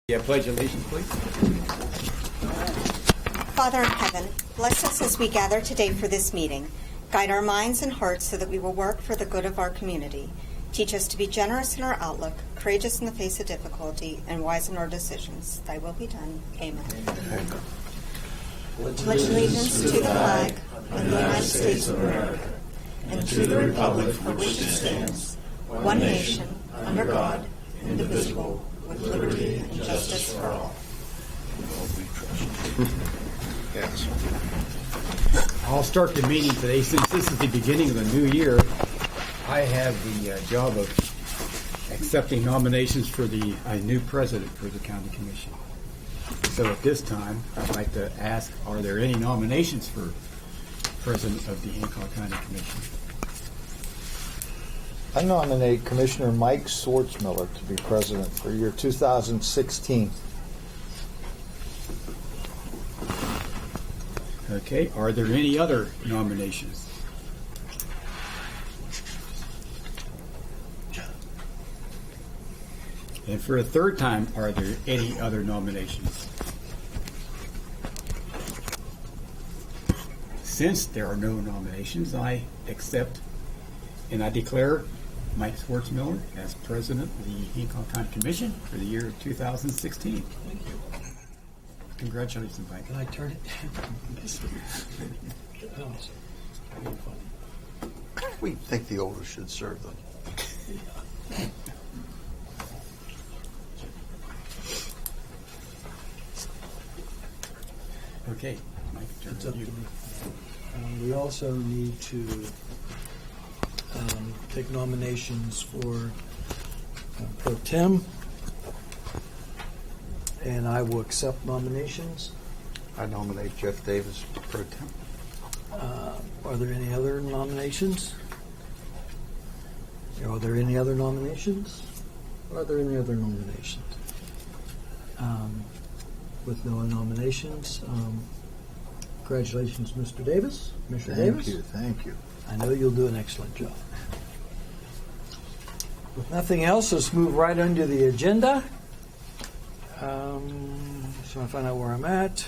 Yeah, pledge allegiance, please. Father in heaven, bless us as we gather today for this meeting. Guide our minds and hearts so that we will work for the good of our community. Teach us to be generous in our outlook, courageous in the face of difficulty, and wise in our decisions. Thy will be done. Amen. Pledge allegiance to the flag of the United States of America and to the republic for which it stands, one nation, under God, indivisible, with liberty and justice for all. Yes. I'll start the meeting today. Since this is the beginning of the new year, I have the job of accepting nominations for the new president for the county commission. So at this time, I'd like to ask, are there any nominations for president of the Hancock County Commission? I nominate Commissioner Mike Swartzmiller to be president for year 2016. Okay, are there any other nominations? And for a third time, are there any other nominations? Since there are no nominations, I accept and I declare Mike Swartzmiller as president of the Hancock County Commission for the year 2016. Thank you. Congratulations, Mike. Can I turn it? We think the older should serve them. Okay, Mike, turn It's to up to you. me. We also need to take nominations for Pro Tem, and I will accept nominations. I nominate Jeff Davis pro tem. Are there any other nominations? Are there any other nominations? Are there any other nominations? With no nominations, congratulations, Mr. Davis. Mr. Davis. Thank you. I know you'll do an excellent job. With nothing else, let's move right into the agenda. So I find out where I'm at.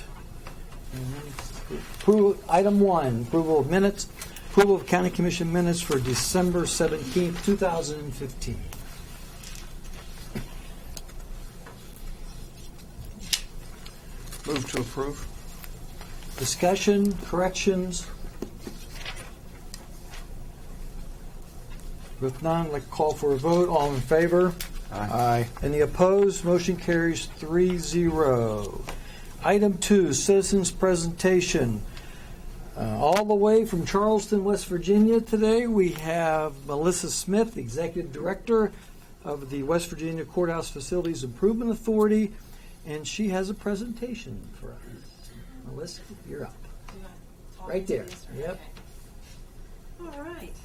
Item 1, approval of minutes. Approval of County Commission minutes for December 17th, 2015. Move to approve. Discussion, corrections. With none, I'd like to call for a vote. All in favor? Aye. Any opposed? Motion carries 3-0. Item 2, citizens presentation. All the way from Charleston, West Virginia today, we have Melissa Smith, Executive Director of the West Virginia Courthouse Facilities Improvement Authority, and she has a presentation for us. Melissa, you're up. Right there. Yep. All right.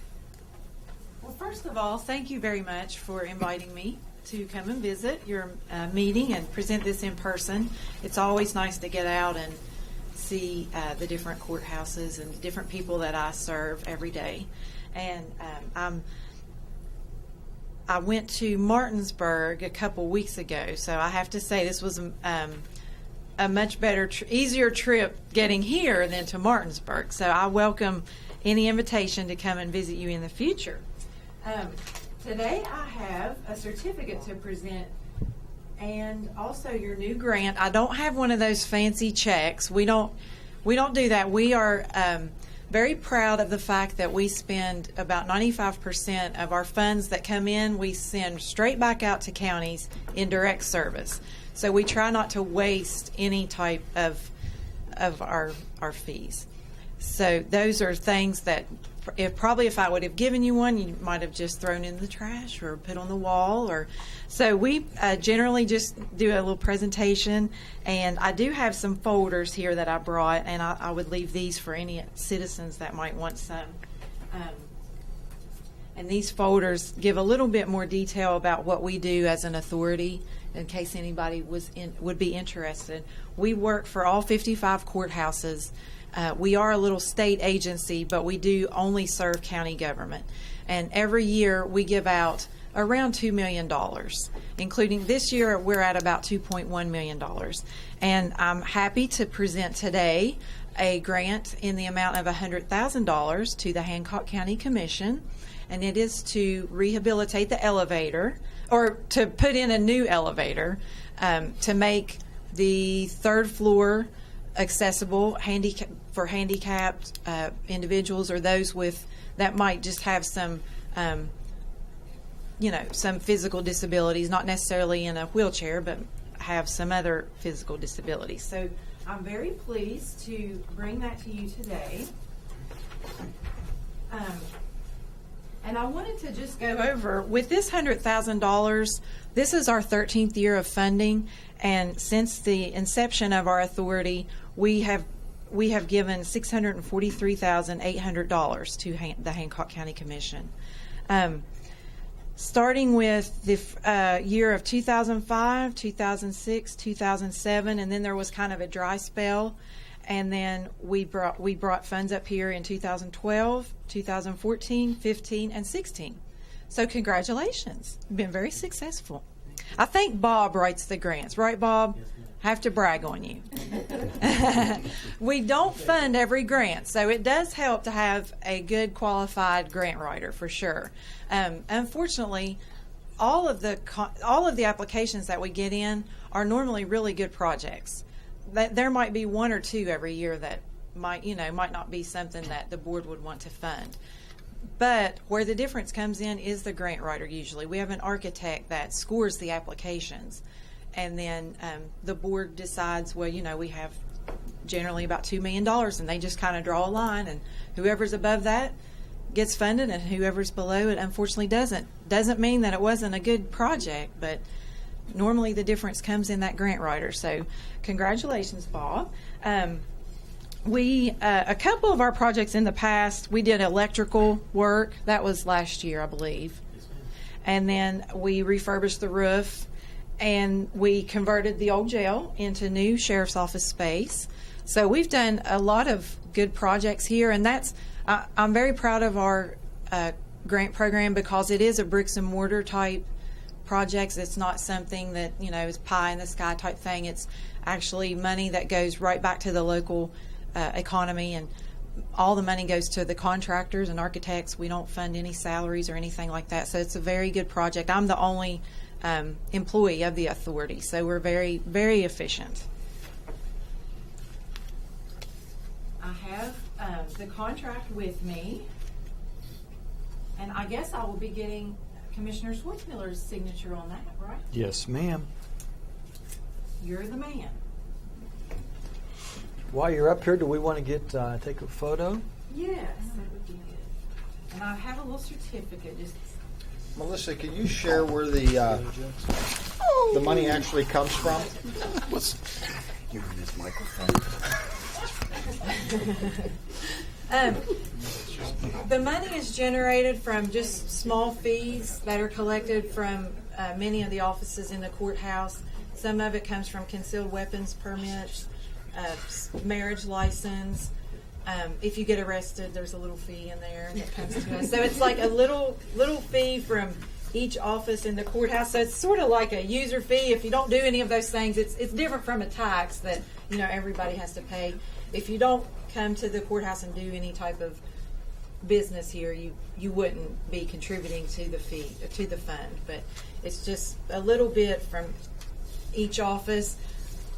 Well, first of all, thank you very much for inviting me to come and visit your meeting and present this in person. It's always nice to get out and see the different courthouses and the different people that I serve every day. And I went to Martinsburg a couple weeks ago, so I have to say this was a much better, easier trip getting here than to Martinsburg. So I welcome any invitation to come and visit you in the future. Today I have a certificate to present and also your new grant. I don't have one of those fancy checks. We don't do that. We are very proud of the fact that we spend about 95% of our funds that come in, we send straight back out to counties in direct service. So we try not to waste any type of our fees. So those are things that if I would have given you one, you might have just thrown in the trash or put on the wall. So we generally just do a little presentation, and I do have some folders here that I brought, and I would leave these for any citizens that might want some. And these folders give a little bit more detail about what we do as an authority, in case anybody would be interested. We work for all 55 courthouses. We are a little state agency, but we do only serve county government. And every year we give out around $2 million, including this year we're at about $2.1 million. And I'm happy to present today a grant in the amount of $100,000 to the Hancock County Commission, and it is to rehabilitate the elevator, or to put in a new elevator, to make the third floor accessible for handicapped individuals, or those that might just have some some physical disabilities, not necessarily in a wheelchair, but have some other physical disabilities. So I'm very pleased to bring that to you today. And I wanted to just go over, with this $100,000, this is our 13th year of funding, and since the inception of our authority, we have given $643,800 to the Hancock County Commission. Starting with the year of 2005, 2006, 2007, and then there was kind of a dry spell, and then we brought funds up here in 2012, 2014, 15, and 16. So congratulations. You've been very successful. I think Bob writes the grants, right, Bob? I have to brag on you. We don't fund every grant, so it does help to have a good qualified grant writer for sure. Unfortunately, all of the applications that we get in are normally really good projects. There might be one or two every year that might not be something that the board would want to fund. But where the difference comes in is the grant writer usually. We have an architect that scores the applications, and then the board decides, well, we have generally about $2 million, and they just kind of draw a line, and whoever's above that gets funded, and whoever's below it unfortunately doesn't. Doesn't mean that it wasn't a good project, but normally the difference comes in that grant writer. So congratulations, Bob. A couple of our projects in the past, we did electrical work. That was last year, I believe. And then we refurbished the roof, and we converted the old jail into new sheriff's office space. So we've done a lot of good projects here, and I'm very proud of our grant program, because it is a bricks and mortar type projects. It's not something that is pie in the sky type thing. It's actually money that goes right back to the local economy, and all the money goes to the contractors and architects. We don't fund any salaries or anything like that. So it's a very good project. I'm the only employee of the authority, so we're very, very efficient. I have the contract with me, and I guess I will be getting Commissioner Schwartzmiller's signature on that, right? Yes, ma'am. You're the man. While you're up here, do we want to take a photo? Yes, that would be good. And I have a little certificate. Just Melissa, can you share where the money actually comes from? Give me this microphone. The money is generated from just small fees that are collected from many of the offices in the courthouse. Some of it comes from concealed weapons permits, marriage license. If you get arrested, there's a little fee in there that comes to us. So it's like a little fee from each office in the courthouse. So it's sort of like a user fee. If you don't do any of those things, it's different from a tax that everybody has to pay. If you don't come to the courthouse and do any type of business here, you wouldn't be contributing to the fee, to the fund. But it's just a little bit from each office,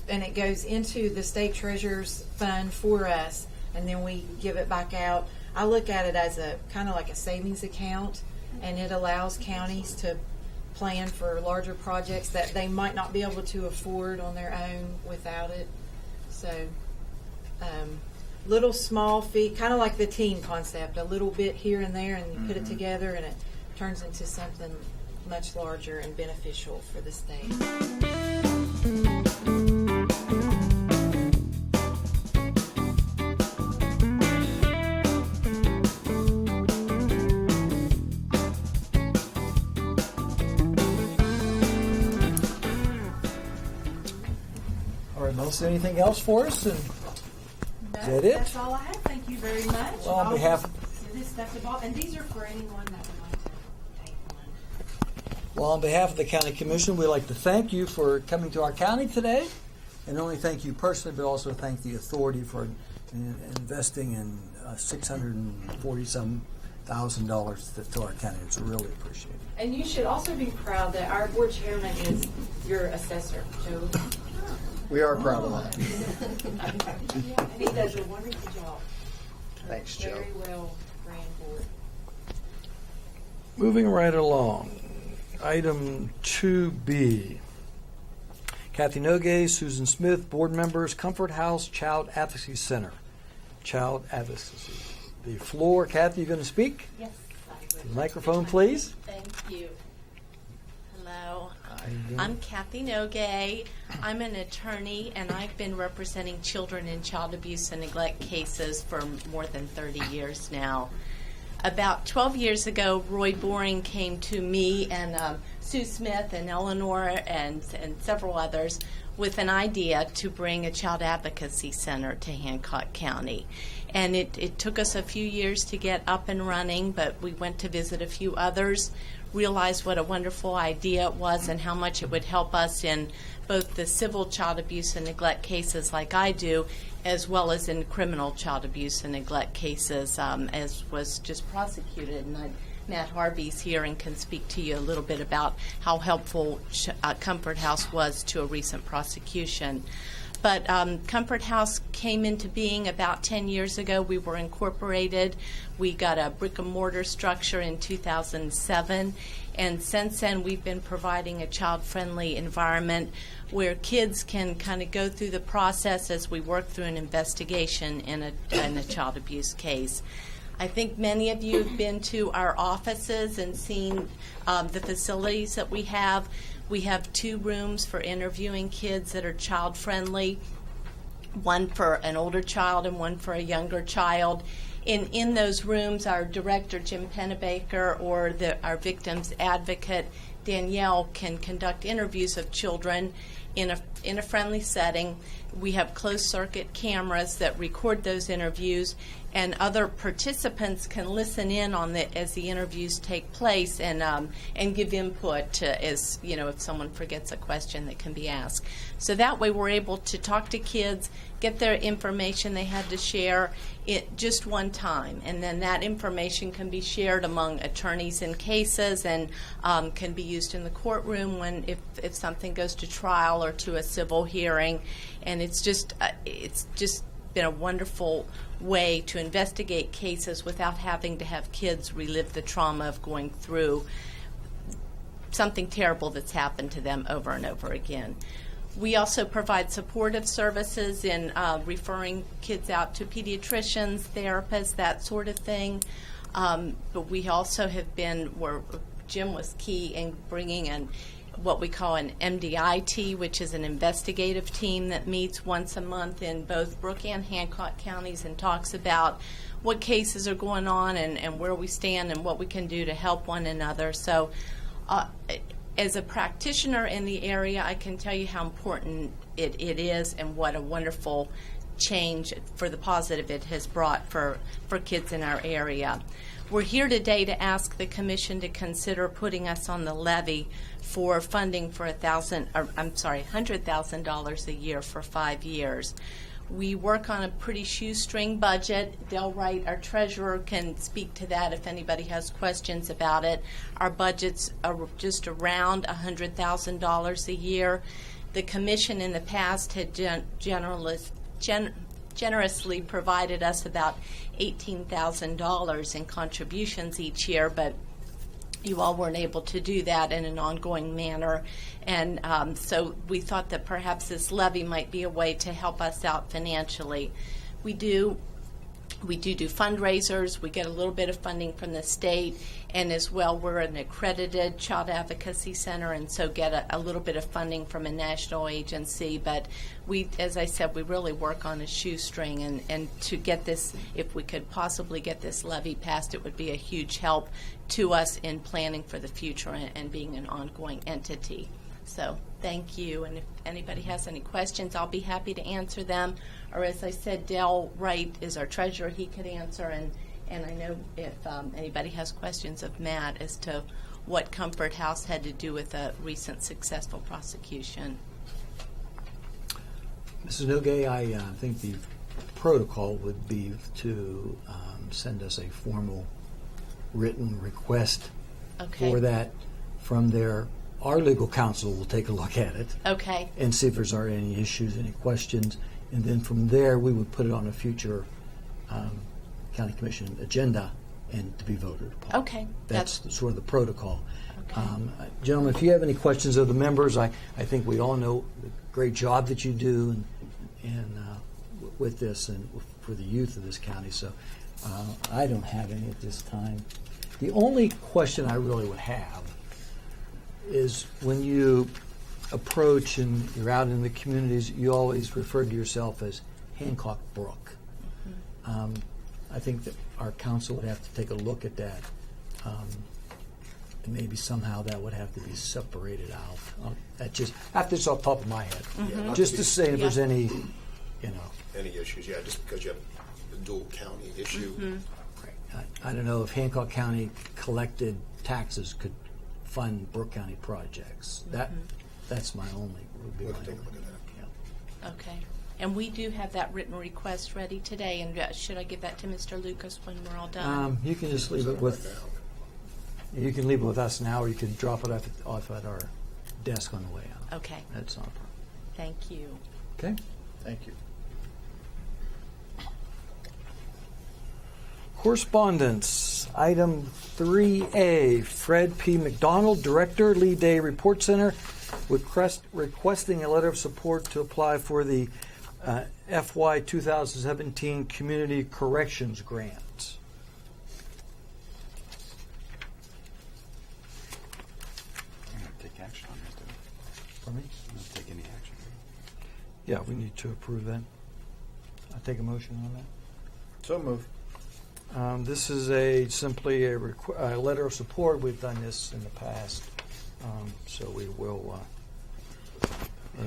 and it goes into the state treasurer's fund for us, and then we give it back out. I look at it as a kind of like a savings account, and it allows counties to plan for larger projects that they might not be able to afford on their own without it. So little small fee, kind of like the team concept, a little bit here and there, and you put it together, and it turns into something much larger and beneficial for the state. All right, Melissa, anything else for us? And is that it? That's all I have. Thank you very much. Well, on behalf- This stuff, and these are for anyone that would like to take one. Well, on behalf of the County Commission, we'd like to thank you for coming to our county today. And not only thank you personally, but also thank the authority for investing in $640-some thousand to our county. It's really appreciated. And you should also be proud that our board chairman is your assessor, Joe. We are proud of that. And he does a wonderful job. Thanks, Joe. Very well ran board. Moving right along, item 2B. Kathy Nogue, Susan Smith, board members, Comfort House Child Advocacy Center. Child Advocacy. The floor, Kathy, you going to speak? Yes, I would. The microphone, please. Thank you. Hello. I'm Kathy Nogue. I'm an attorney, and I've been representing children in child abuse and neglect cases for more than 30 years now. About 12 years ago, Roy Boring came to me and Sue Smith and Eleanor and several others with an idea to bring a child advocacy center to Hancock County. And it took us a few years to get up and running, but we went to visit a few others, realized what a wonderful idea it was and how much it would help us in both the civil child abuse and neglect cases like I do, as well as in criminal child abuse and neglect cases, as was just prosecuted. And Matt Harvey's here and can speak to you a little bit about how helpful Comfort House was to a recent prosecution. But Comfort House came into being about 10 years ago. We were incorporated. We got a brick and mortar structure in 2007. And since then, we've been providing a child-friendly environment where kids can kind of go through the process as we work through an investigation in a child abuse case. I think many of you have been to our offices and seen the facilities that we have. We have 2 rooms for interviewing kids that are child-friendly, one for an older child and one for a younger child. In those rooms, our director, Jim Pennebaker, or our victim's advocate, Danielle, can conduct interviews of children in a friendly setting. We have closed-circuit cameras that record those interviews, and other participants can listen in on as the interviews take place and give input to, as you know, if someone forgets a question that can be asked. So that way, we're able to talk to kids, get their information they had to share it just one time, and then that information can be shared among attorneys in cases and can be used in the courtroom when if something goes to trial or to a civil hearing. And it's just been a wonderful way to investigate cases without having to have kids relive the trauma of going through something terrible that's happened to them over and over again. We also provide supportive services in referring kids out to pediatricians, therapists, that sort of thing. But we also have been, where Jim was key in bringing in what we call an MDIT, which is an investigative team that meets once a month in both Brooke and Hancock counties and talks about what cases are going on and where we stand and what we can do to help one another. So as a practitioner in the area, I can tell you how important it is and what a wonderful change for the positive it has brought for kids in our area. We're here today to ask the Commission to consider putting us on the levy for funding for $100,000 a year for 5 years. We work on a pretty shoestring budget. Dale Wright, our treasurer, can speak to that if anybody has questions about it. Our budgets are just around $100,000 a year. The Commission in the past had generously provided us about $18,000 in contributions each year, but you all weren't able to do that in an ongoing manner. And so we thought that perhaps this levy might be a way to help us out financially. We do fundraisers. We get a little bit of funding from the state, and as well, we're an accredited child advocacy center, and so get a little bit of funding from a national agency. But we, as I said, we really work on a shoestring, and to get this, if we could possibly get this levy passed, it would be a huge help to us in planning for the future and being an ongoing entity. So thank you, and if anybody has any questions, I'll be happy to answer them. Or as I said, Dale Wright is our treasurer. He could answer, and I know if anybody has questions of Matt as to what Comfort House had to do with a recent successful prosecution. Mrs. Nogay, I think the protocol would be to send us a formal written request Okay. for that from there. Our legal counsel will take a look at it Okay. and see if there's already any issues, any questions, and then from there we would put it on a future county commission agenda and to be voted upon. Okay. That's sort of the protocol. Okay. Gentlemen, if you have any questions of the members, I think we all know the great job that you do and with this and for the youth of this county. So I don't have any at this time. The only question I really would have is when you approach and you're out in the communities, you always refer to yourself as Hancock Brook. I think that our council would have to take a look at that. And maybe somehow that would have to be separated out. That's just this off the top of my head. not Just to to be- say if there's any, Any issues, yeah, just because you have the dual county issue. I don't know if Hancock County collected taxes could fund Brooke County projects. That's my only. Would be We'll my take a look only- at that. yeah. Okay. And we do have that written request ready today. And should I give that to Mr. Lucas when we're all done? You can just leave it with. You can leave it with us now, or you can drop it off at our desk on the way out. Okay. That's not a problem. Thank you. Okay. Thank you. Correspondence, item 3A, Fred P. McDonald, Director, Lee Day Report Center, requesting a letter of support to apply for the FY 2017 Community Corrections Grant. I'm going to take action on this, though. Pardon me? I'm going to take any action. Yeah, we need to approve that. I'll take a motion on that. So move. This is simply a letter of support. We've done this in the past, so we will.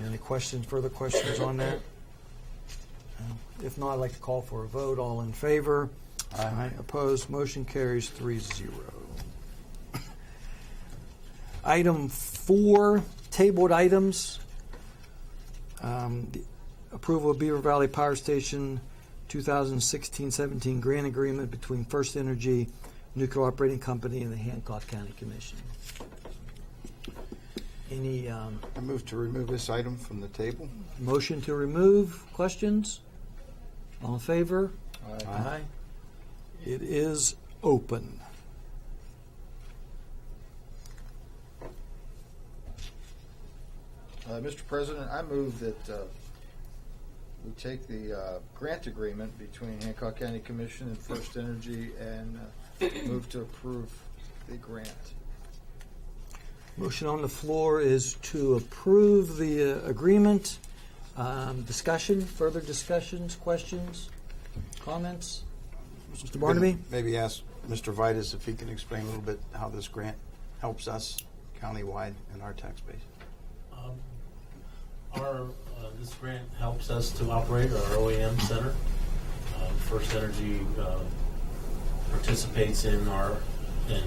Any questions? Further questions on that? If not, I'd like to call for a vote. All in favor? Aye. Opposed? Motion carries 3-0. Item 4, tabled items. The approval of Beaver Valley Power Station 2016-17 grant agreement between First Energy Nuclear Operating Company and the Hancock County Commission. Any I move to remove this item from the table. motion to remove? Questions? All in favor? Aye. It is open. Mr. President, I move that we take the grant agreement between Hancock County Commission and First Energy and move to approve the grant. Motion on the floor is to approve the agreement. Discussion, further discussions, questions, comments? Mr. Barnaby? Maybe ask Mr. Vitus if he can explain a little bit how this grant helps us countywide in our tax base. This grant helps us to operate our OEM center. First Energy participates in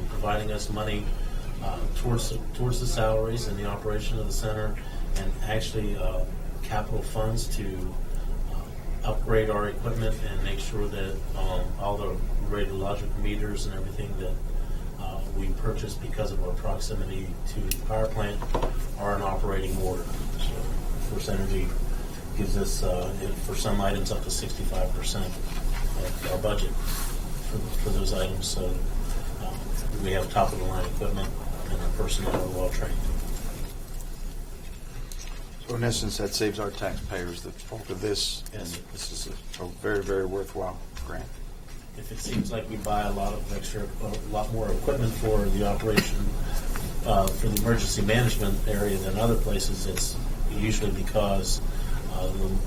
providing us money towards the salaries and the operation of the center, and actually capital funds to upgrade our equipment and make sure that all the radiologic meters and everything that we purchase because of our proximity to the power plant are in operating order. So First Energy gives us, for some items, up to 65% of our budget for those items. So we have top-of-the-line equipment, and our personnel are well-trained. So in essence, that saves our taxpayers the bulk of this, and this is a very, very worthwhile grant. If it seems like we buy a lot more equipment for the operation, for the emergency management area than other places, it's usually because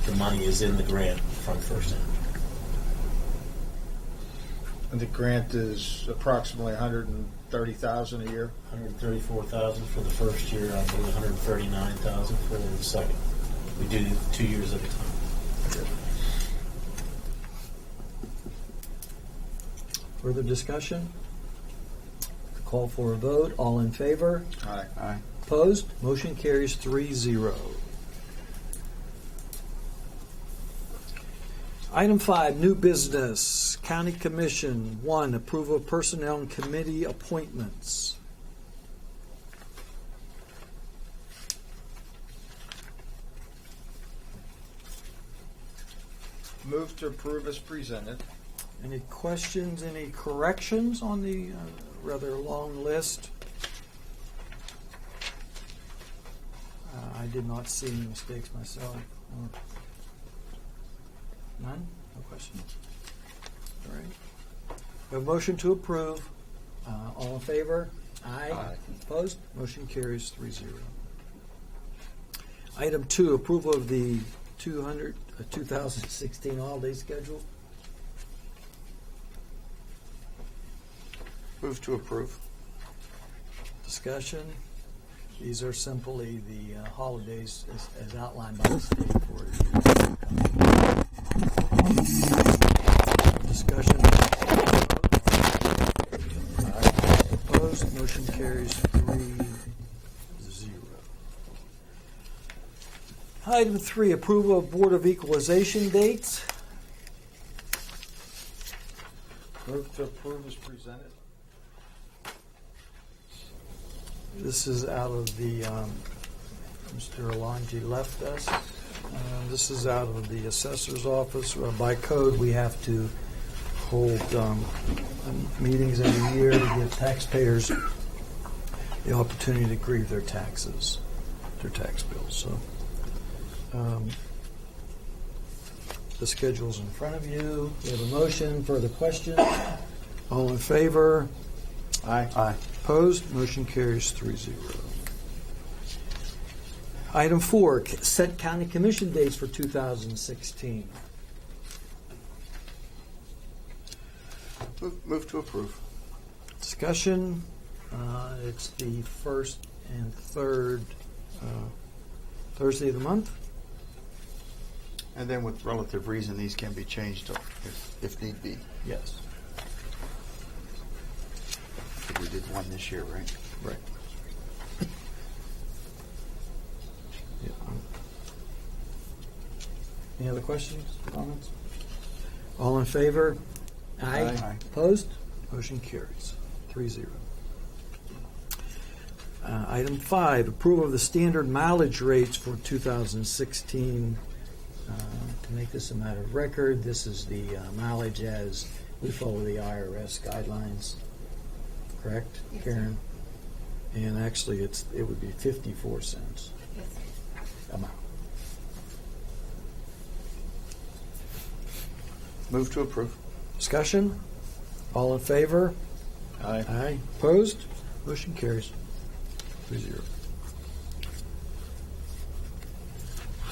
the money is in the grant from First Energy. And the grant is approximately $130,000 a year. $134,000 for the first year, I believe $139,000 for the second. We do 2 years at a time. Further discussion? Call for a vote. All in favor? Aye. Aye. Opposed? Motion carries 3-0. Item 5, new business. County Commission. 1, approval of personnel and committee appointments. Move to approve as presented. Any questions, any corrections on the rather long list? I did not see any mistakes myself. None? No question? All right. We have a motion to approve. All in favor? Aye. Aye. Opposed? Motion carries 3-0. Item 2, approval of the 2016 holiday schedule. Move to approve. Discussion. These are simply the holidays as outlined by the state for discussion. Opposed. Motion carries 3-0. Item 3, approval of Board of Equalization dates. Move to approve as presented. This is out of the, Mr. Alonji left us. This is out of the assessor's office. By code, we have to hold meetings every year to give taxpayers the opportunity to grieve their taxes, their tax bills. So the schedule's in front of you. We have a motion. Further questions? All in favor? Aye. Aye. Opposed? Motion carries 3-0. Item 4, set county commission dates for 2016. Move to approve. Discussion. It's the first and third Thursday of the month. And then with relative reason, these can be changed if need be. Yes. We did one this year, right? Right. Any other questions, comments? All in favor? Aye. Aye. Opposed? Motion carries 3-0. Item 5, approval of the standard mileage rates for 2016. To make this a matter of record, this is the mileage as we follow the IRS guidelines. Correct, Karen? And actually, it would be 54 cents a mile. Move to approve. Discussion? All in favor? Aye. Aye. Opposed? Motion carries 3-0.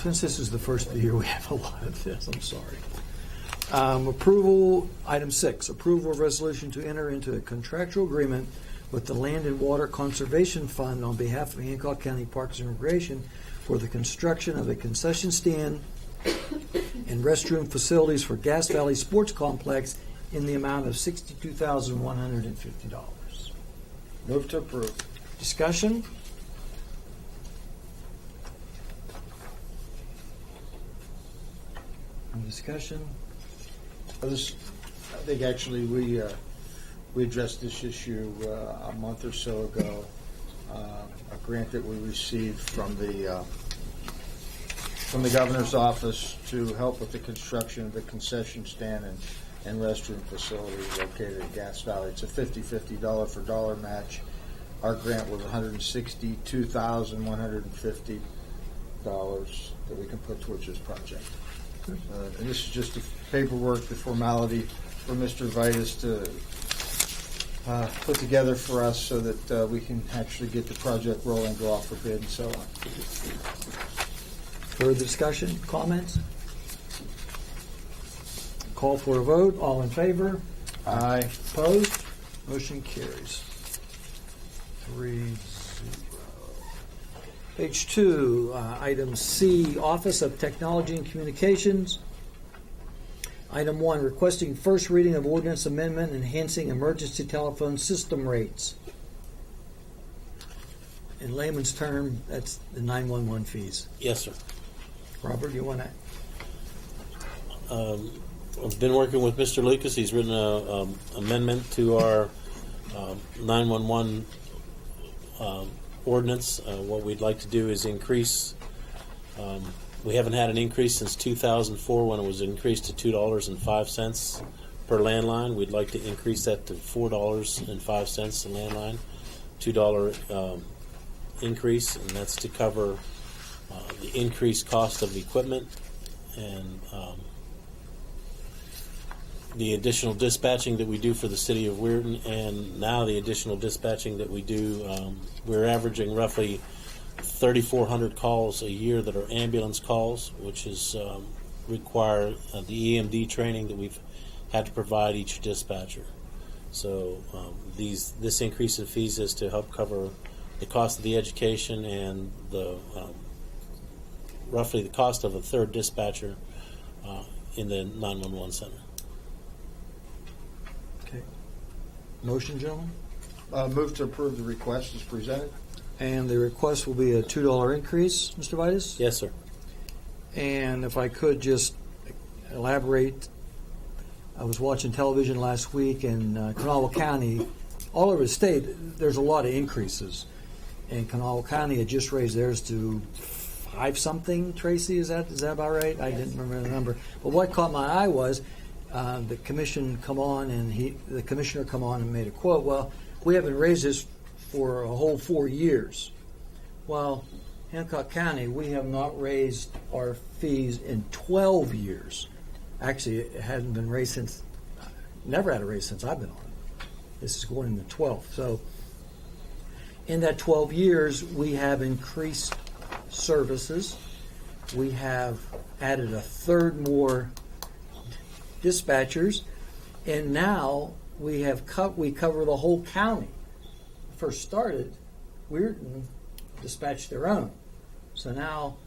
Since this is the first of the year, we have a lot of this. I'm sorry. Approval, item 6, approval of resolution to enter into a contractual agreement with the Land and Water Conservation Fund on behalf of Hancock County Parks and Recreation for the construction of a concession stand and restroom facilities for Gas Valley Sports Complex in the amount of $62,150. Move to approve. Discussion? No discussion? I think actually we addressed this issue a month or so ago. A grant that we received from the governor's office to help with the construction of the concession stand and restroom facility located in Gas Valley. It's a 50-50 dollar for dollar match. Our grant was $162,150 that we can put towards this project. And this is just the paperwork, the formality for Mr. Vitus to put together for us so that we can actually get the project rolling, go off for bid and so on. Further discussion? Comments? Call for a vote. All in favor? Aye. Opposed? Motion carries 3-0. Page 2, item C, Office of Technology and Communications. Item 1, requesting first reading of ordinance amendment enhancing emergency telephone system rates. in layman's term, that's the 911 fees. Yes, sir. Robert, you want to? I've been working with Mr. Lucas. He's written a amendment to our 911 ordinance. What we'd like to do is increase. We haven't had an increase since 2004 when it was increased to $2.05 per landline. We'd like to increase that to $4.05 a landline, $2 increase, and that's to cover the increased cost of equipment and the additional dispatching that we do for the city of Weirton, and now the additional dispatching that we do. We're averaging roughly 3,400 calls a year that are ambulance calls, which is require the EMD training that we've had to provide each dispatcher. So this increase in fees is to help cover the cost of the education and the roughly the cost of a third dispatcher in the 911 center. Okay. Motion, gentlemen? Move to approve the request as presented. And the request will be a $2 increase, Mr. Vitus? Yes, sir. And if I could just elaborate, I was watching television last week in Kanawha County. All over the state, there's a lot of increases. And Kanawha County had just raised theirs to 5-something, Tracy, is that about right? I didn't remember the number. But what caught my eye was the commissioner come on and made a quote, well, we haven't raised this for a whole 4 years. Well, Hancock County, we have not raised our fees in 12 years. Actually, it hadn't been raised since, never had a raise since I've been on it. This is going in the 12th. So in that 12 years, we have increased services. We have added a third more dispatchers, and now we cover the whole county. First started, Weirton dispatched their own. So now,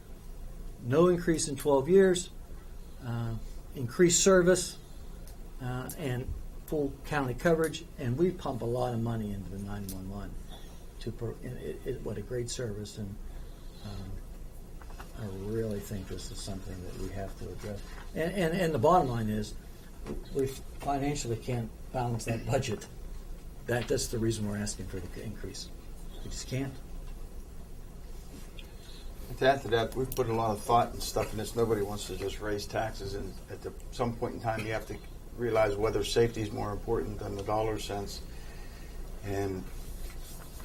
no increase in 12 years, increased service, and full county coverage, and we pump a lot of money into the 911. What a great service, and I really think this is something that we have to address. And the bottom line is, we financially can't balance that budget. That's the reason we're asking for the increase. We just can't. To add to that, we've put a lot of thought and stuff in this. Nobody wants to just raise taxes, and some point in time you have to realize whether safety is more important than the dollar sense. And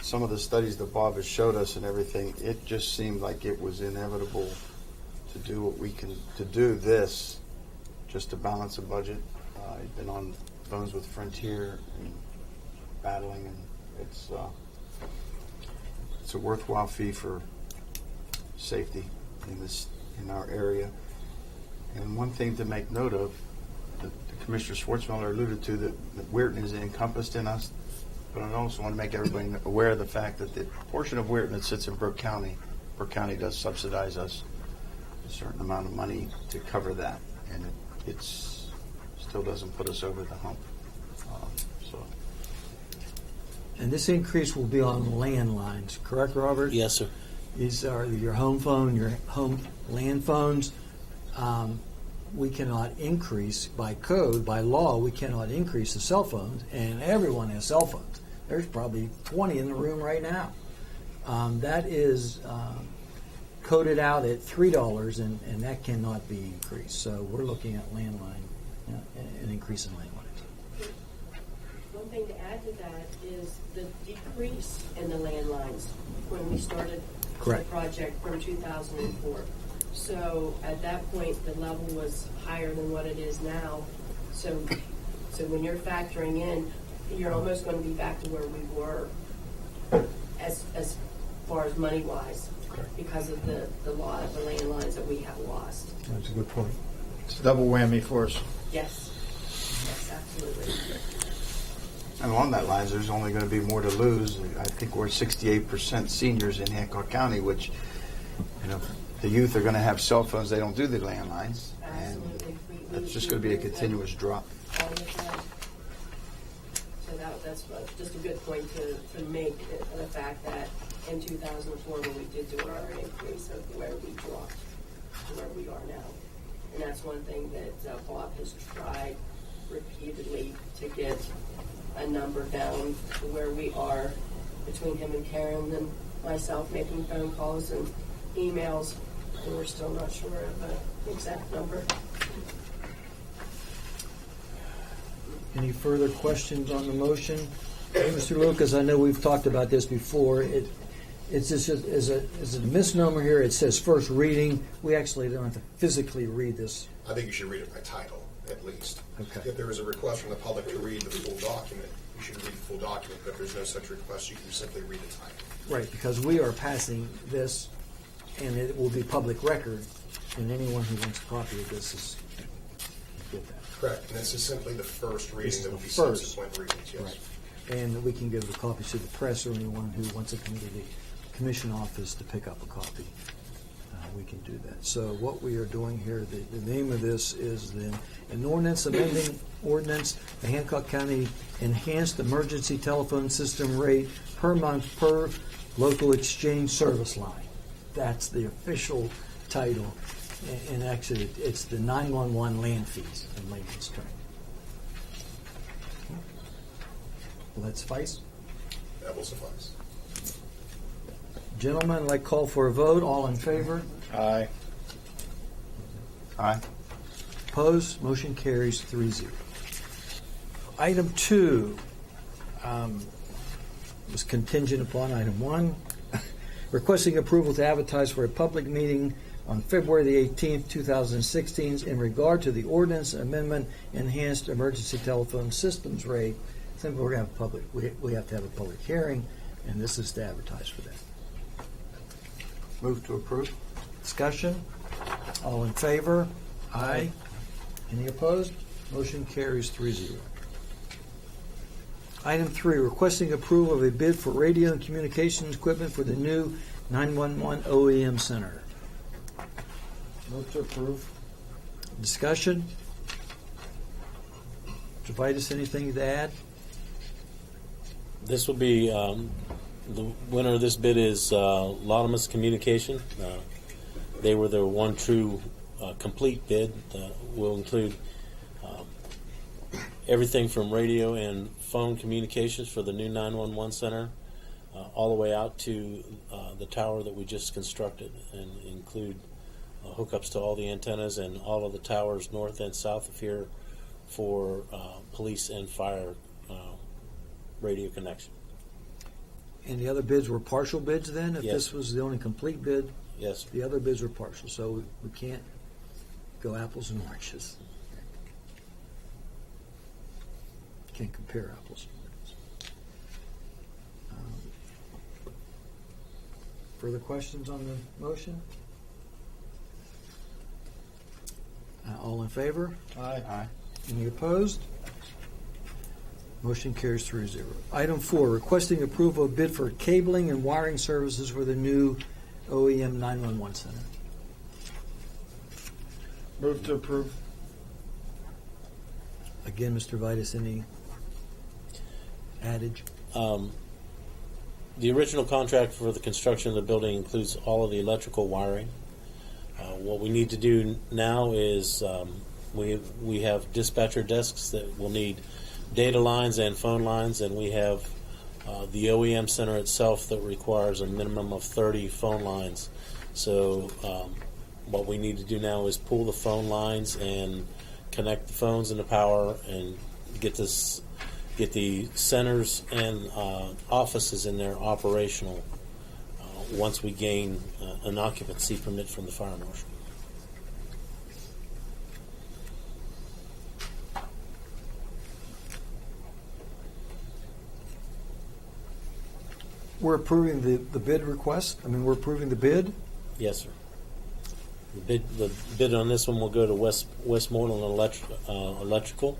some of the studies that Bob has showed us and everything, it just seemed like it was inevitable to do what we can, to do this just to balance a budget. I've been on phones with Frontier and battling, and it's a worthwhile fee for safety in our area. And one thing to make note of, that Commissioner Schwartzmiller alluded to, that Weirton is encompassed in us, but I also want to make everybody aware of the fact that the portion of Weirton that sits in Brooke County does subsidize us a certain amount of money to cover that, and it still doesn't put us over the hump. And this increase will be on landlines, correct, Robert? Yes, sir. These are your home phone, your home land phones. We cannot increase by code, by law, we cannot increase the cell phones, and everyone has cell phones. There's probably 20 in the room right now. That is coded out at $3, and that cannot be increased. So we're looking at landline, an increase in landlines. One thing to add to that is the decrease in the landlines when we started Correct. the project from 2004. So at that point, the level was higher than what it is now. So when you're factoring in, you're almost going to be back to where we were as far as money-wise because of the lot of the landlines that we have lost. That's a good point. It's a double whammy for us. Yes. Yes, absolutely. And along that lines, there's only going to be more to lose. I think we're 68% seniors in Hancock County, which, the youth are going to have cell phones. They don't do the landlines. Absolutely. And it's just going to be a continuous drop. All the time. So that's just a good point to make, the fact that in 2004 when we did do our increase of where we dropped to where we are now. And that's one thing that Bob has tried repeatedly to get a number down to where we are between him and Karen and myself making phone calls and emails, and we're still not sure of an exact number. Any further questions on the motion? Hey, Mr. Lucas, I know we've talked about this before. It's just as a misnomer here. It says first reading. We actually don't have to physically read this. I think you should read it by title, at least. Okay. If there is a request from the public to read the full document, you should read the full document. But if there's no such request, you can simply read the title. Right, because we are passing this, and it will be public record, and anyone who wants a copy of this is get that. Correct. And this is simply the first reading. This is There will the be first. subsequent readings, yes. Right. And we can give the copies to the press or anyone who wants to come to the commission office to pick up a copy. We can do that. So what we are doing here, the name of this is an ordinance amending ordinance, the Hancock County Enhanced Emergency Telephone System Rate per month per local exchange service line. That's the official title. And actually, it's the 911 land fees in layman's terms. Will that suffice? That will suffice. Gentlemen, I'd like to call for a vote. All in favor? Aye. Aye. Opposed? Motion carries 3-0. Item 2 was contingent upon item 1, requesting approval to advertise for a public meeting on February the 18th, 2016, in regard to the ordinance amendment enhanced emergency telephone systems rate. Simply, we're going to have we have to have a public hearing, and this is to advertise for that. Move to approve. Discussion? All in favor? Aye. Any opposed? Motion carries 3-0. Item 3, requesting approval of a bid for radio and communications equipment for the new 911 OEM Center. Move to approve. Discussion? Mr. Vitus, anything to add? This will be, the winner of this bid is Laudamus Communication. They were the one true complete bid. Will include everything from radio and phone communications for the new 911 center, all the way out to the tower that we just constructed, and include hookups to all the antennas and all of the towers north and south of here for police and fire radio connection. And the other bids were partial bids then? If Yes. this was the only complete bid, Yes. the other bids were partial, so we can't go apples and oranges. Can't compare apples and oranges. Further questions on the motion? All in favor? Aye. Aye. Any opposed? Motion carries 3-0. Item 4, requesting approval of bid for cabling and wiring services for the new OEM 911 center. Move to approve. Again, Mr. Vitus, any adage? The original contract for the construction of the building includes all of the electrical wiring. What we need to do now is we have dispatcher desks that will need data lines and phone lines, and we have the OEM center itself that requires a minimum of 30 phone lines. So what we need to do now is pull the phone lines and connect the phones into power and get the centers and offices in there operational once we gain an occupancy permit from the fire marshal. We're approving the bid request? I mean, we're approving the bid? Yes, sir. The bid on this one will go to Westmoreland Electrical.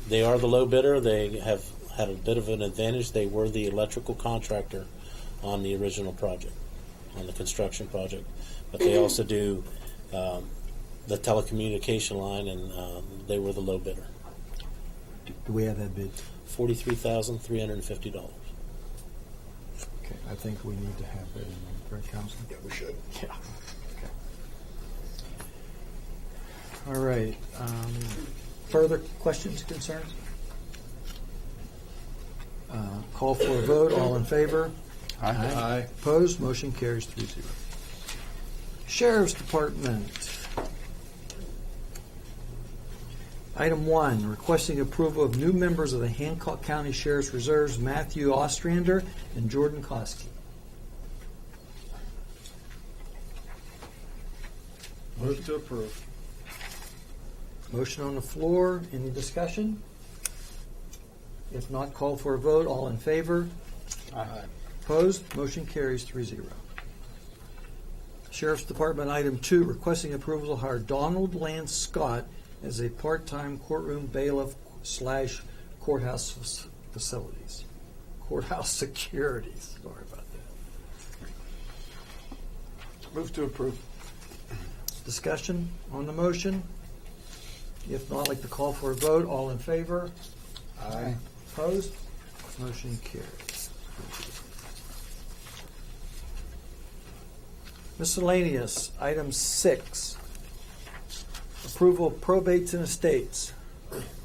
They are the low bidder. They have had a bit of an advantage. They were the electrical contractor on the original project, on the construction project. But they also do the telecommunication line, and they were the low bidder. Do we have that bid? $43,350. I think we need to have that in there, correct, Councilman? Yeah, we should. Yeah. Okay. All right. Further questions, concerns? Call for a vote. All in favor? Aye. Opposed? Motion carries 3-0. Sheriff's Department. Item 1, requesting approval of new members of the Hancock County Sheriff's Reserves, Matthew Ostrander and Jordan Koski. Move to approve. Motion on the floor. Any discussion? If not, call for a vote. All in favor? Aye. Opposed? Motion carries 3-0. Sheriff's Department, item 2, requesting approval to hire Donald Lance Scott as a part-time courtroom bailiff / courthouse facilities. Courthouse securities. Sorry about that. Move to approve. Discussion on the motion? If not, I'd like to call for a vote. All in favor? Aye. Opposed? Motion carries. Miscellaneous, item 6. Approval of probates and estates.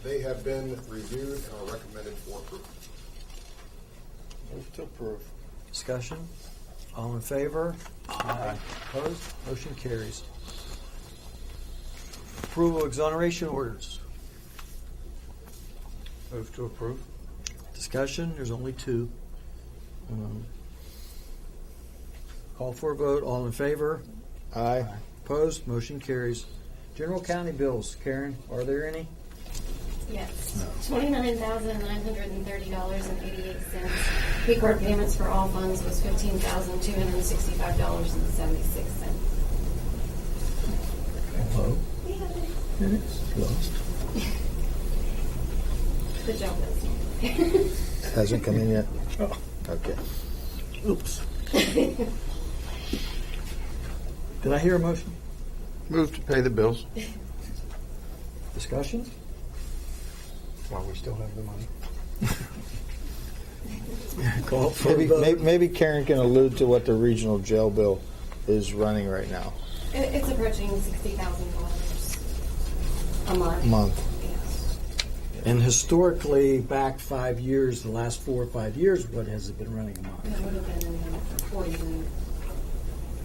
They have been reviewed and are recommended for approval. Move to approve. Discussion? All in favor? Aye. Opposed? Motion carries. Approval of exoneration orders. Move to approve. Discussion? There's only 2. Call for a vote. All in favor? Aye. Opposed? Motion carries. General county bills. Karen, are there any? Yes, $29,930.88. P-card payments for all funds was $15,265.76. Hello? Lost. Good job, Leslie. Hasn't come in yet? Oh. Okay. Oops. Did I hear a motion? Move to pay the bills. Discussion? While we still have the money. Call for a vote. Maybe Karen can allude to what the regional jail bill is running right now. It's approaching $60,000 a month. Month. Yes. And historically, back 5 years, the last 4 or 5 years, what has it been running a month? It would have been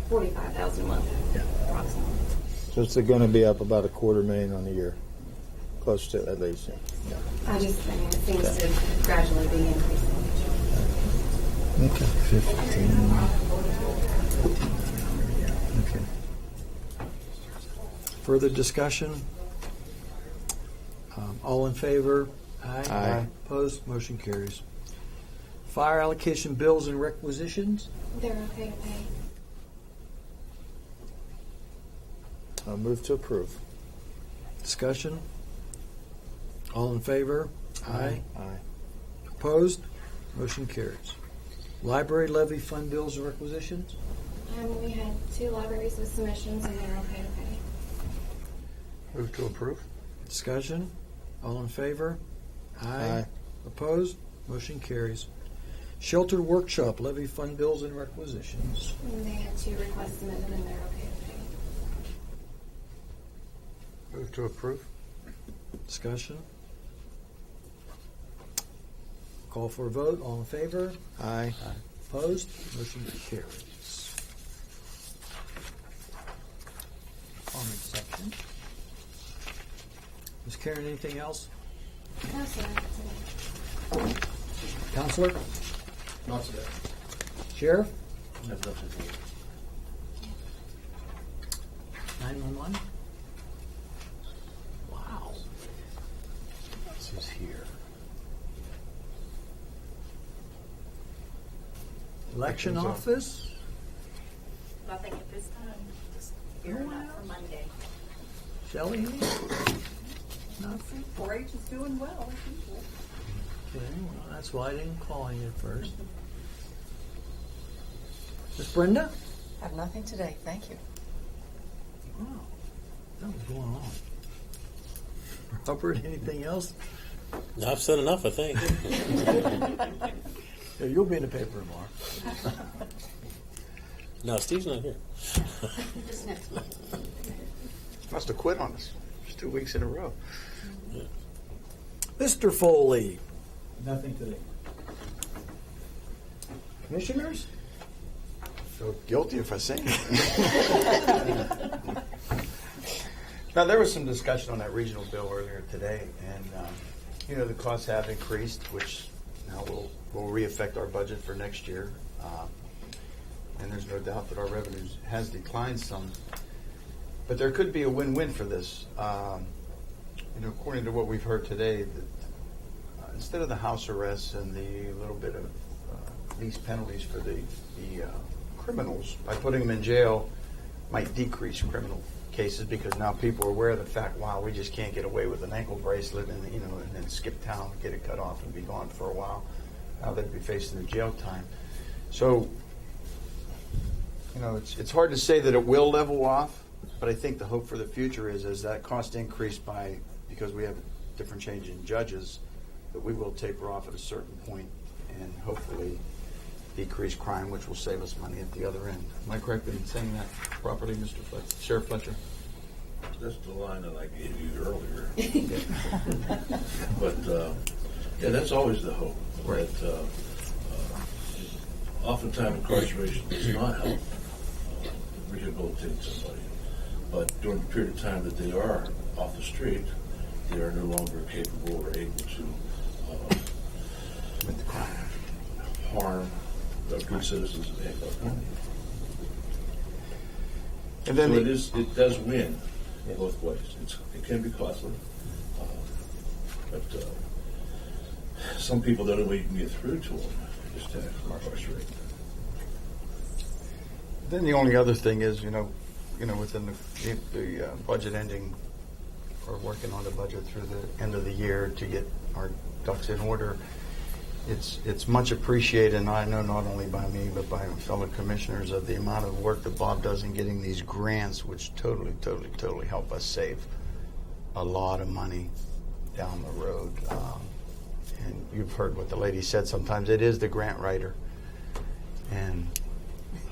$45,000 a month, Yeah. approximately. So it's going to be up about $250,000 on the year. Close to, at least. Yeah. I mean, it seems to gradually be increasing. Okay. 15. Okay. Further discussion? All in favor? Aye. Aye. Opposed? Motion carries. Fire allocation bills and requisitions? They're okay to pay. I'll move to approve. Discussion? All in favor? Aye. Aye. Opposed? Motion carries. Library levy fund bills and requisitions? We had 2 libraries with submissions, and they're okay to pay. Move to approve. Discussion? All in favor? Aye. Opposed? Motion carries. Shelter workshop levy fund bills and requisitions? And they had 2 requests submitted, and they're okay to pay. Move to approve. Discussion? Call for a vote. All in favor? Aye. Opposed? Motion carries. Comment section. Ms. Karen, anything else? No, sir, not today. Counselor? Not today. Sheriff? Have nothing to do. 911? Wow. This is here. Election office? Nothing at this time. Just gearing up for Monday. Shelley? Nothing? 4-H is doing well, as usual. Okay, well, that's why I didn't call you at first. Miss Brenda? Have nothing today, thank you. Wow. That was going on. Robert, anything else? I've said enough, I think. Yeah, you'll be in the paper tomorrow. No, Steve's not here. Must have quit on us. It's 2 weeks in a row. Mr. Foley. Nothing today. Commissioners? Feel guilty if I say anything. Now, there was some discussion on that regional bill earlier today, and the costs have increased, which now will re-affect our budget for next year. And there's no doubt that our revenues has declined some. But there could be a win-win for this. According to what we've heard today, that instead of the house arrests and the little bit of these penalties for the criminals, by putting them in jail, might decrease criminal cases because now people are aware of the fact, wow, we just can't get away with an ankle bracelet and then skip town, get it cut off, and be gone for a while. Now they'd be facing the jail time. So, it's hard to say that it will level off, but I think the hope for the future is as that cost increase because we have a different change in judges, that we will taper off at a certain point and hopefully decrease crime, which will save us money at the other end. Am I correct in saying that properly, Mr. Fletcher? Sheriff Fletcher? That's the line that I gave you earlier. But, that's always the hope. Right. That, oftentimes incarceration does not help rehabilitate somebody. But during the period of time that they are off the street, they are no longer capable or able to harm the good citizens of Hancock County. And then it does win in both ways. It can be costly, but some people don't know you can get through to them just to incarcerate. Then the only other thing is, within the budget ending, or working on the budget through the end of the year to get our ducks in order, it's much appreciated, and I know not only by me, but by fellow commissioners, of the amount of work that Bob does in getting these grants, which totally help us save a lot of money down the road. And you've heard what the lady said. Sometimes it is the grant writer. And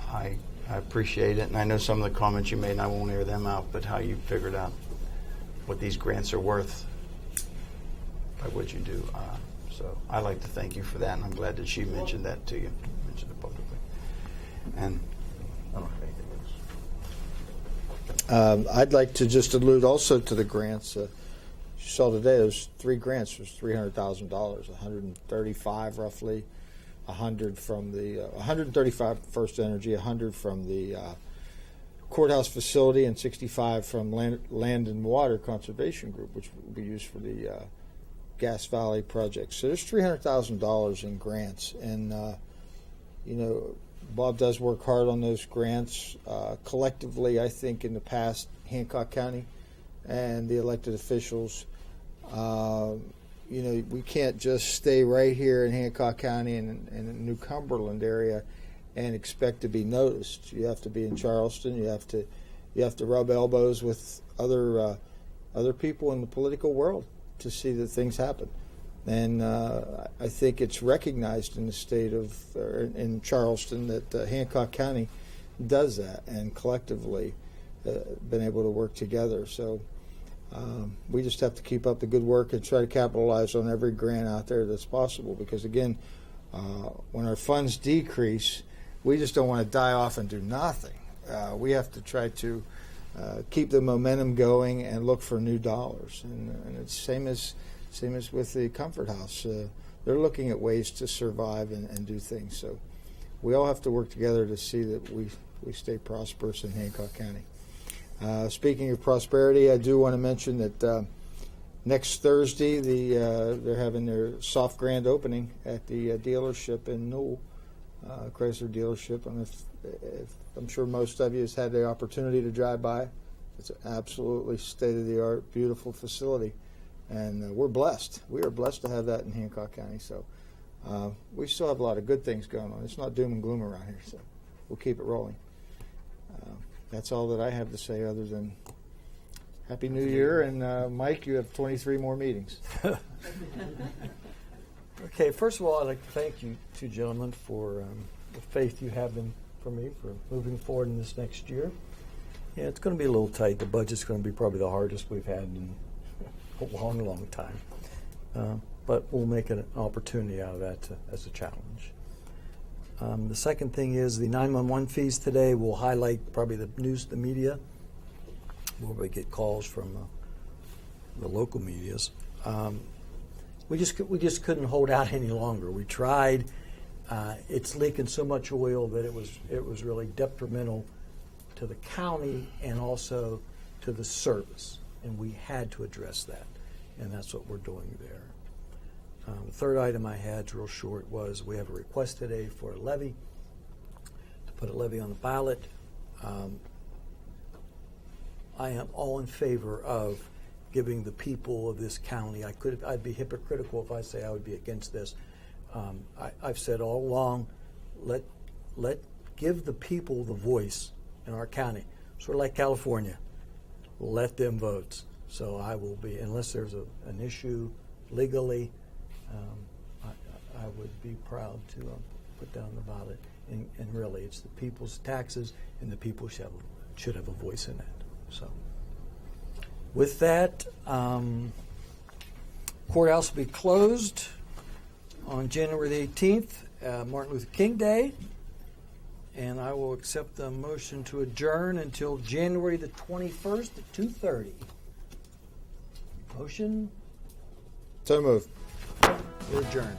I appreciate it. And I know some of the comments you made, and I won't air them out, but how you figured out what these grants are worth by what you do. So I'd like to thank you for that, and I'm glad that she mentioned that to you, mentioned it publicly. And I don't have anything else. I'd like to just allude also to the grants. You saw today there's 3 grants. There's $300,000, 135 roughly, 100 from the 135 First Energy, 100 from the courthouse facility, and 65 from Land and Water Conservation Group, which will be used for the Gas Valley project. So there's $300,000 in grants, and Bob does work hard on those grants. Collectively, I think in the past, Hancock County and the elected officials, we can't just stay right here in Hancock County and in the New Cumberland area and expect to be noticed. You have to be in Charleston. You have to rub elbows with other people in the political world to see that things happen. And I think it's recognized in the state of, in Charleston, that Hancock County does that, and collectively been able to work together. So we just have to keep up the good work and try to capitalize on every grant out there that's possible, because again, when our funds decrease, we just don't want to die off and do nothing. We have to try to keep the momentum going and look for new dollars. And it's same as with the Comfort House. They're looking at ways to survive and do things. So we all have to work together to see that we stay prosperous in Hancock County. Speaking of prosperity, I do want to mention that next Thursday they're having their soft grand opening at the dealership in Newell, Chrysler dealership. And if I'm sure most of you has had the opportunity to drive by. It's an absolutely state-of-the-art, beautiful facility, and we're blessed. We are blessed to have that in Hancock County. So we still have a lot of good things going on. It's not doom and gloom around here, so we'll keep it rolling. That's all that I have to say, other than Happy New Year, and Mike, you have 23 more meetings. Okay, first of all, I'd like to thank you two gentlemen for the faith you have in for me for moving forward in this next year. Yeah, it's going to be a little tight. The budget's going to be probably the hardest we've had in a long, long time. But we'll make an opportunity out of that as a challenge. The second thing is the 911 fees today will highlight probably the news, the media, where we get calls from the local medias. We just couldn't hold out any longer. We tried. It's leaking so much oil that it was really detrimental to the county and also to the service, and we had to address that, and that's what we're doing there. The third item I had, real short, was we have a request today for a levy, to put a levy on the ballot. I am all in favor of giving the people of this county. I'd be hypocritical if I say I would be against this. I've said all along, give the people the voice in our county, sort of like California. Let them vote. So I will be, unless there's an issue legally, I would be proud to put down the ballot. And really, it's the people's taxes, and the people should have a voice in that. So, with that, courthouse will be closed on January the 18th, Martin Luther King Day. And I will accept the motion to adjourn until January the 21st at 2:30. Motion? So moved. We're adjourned.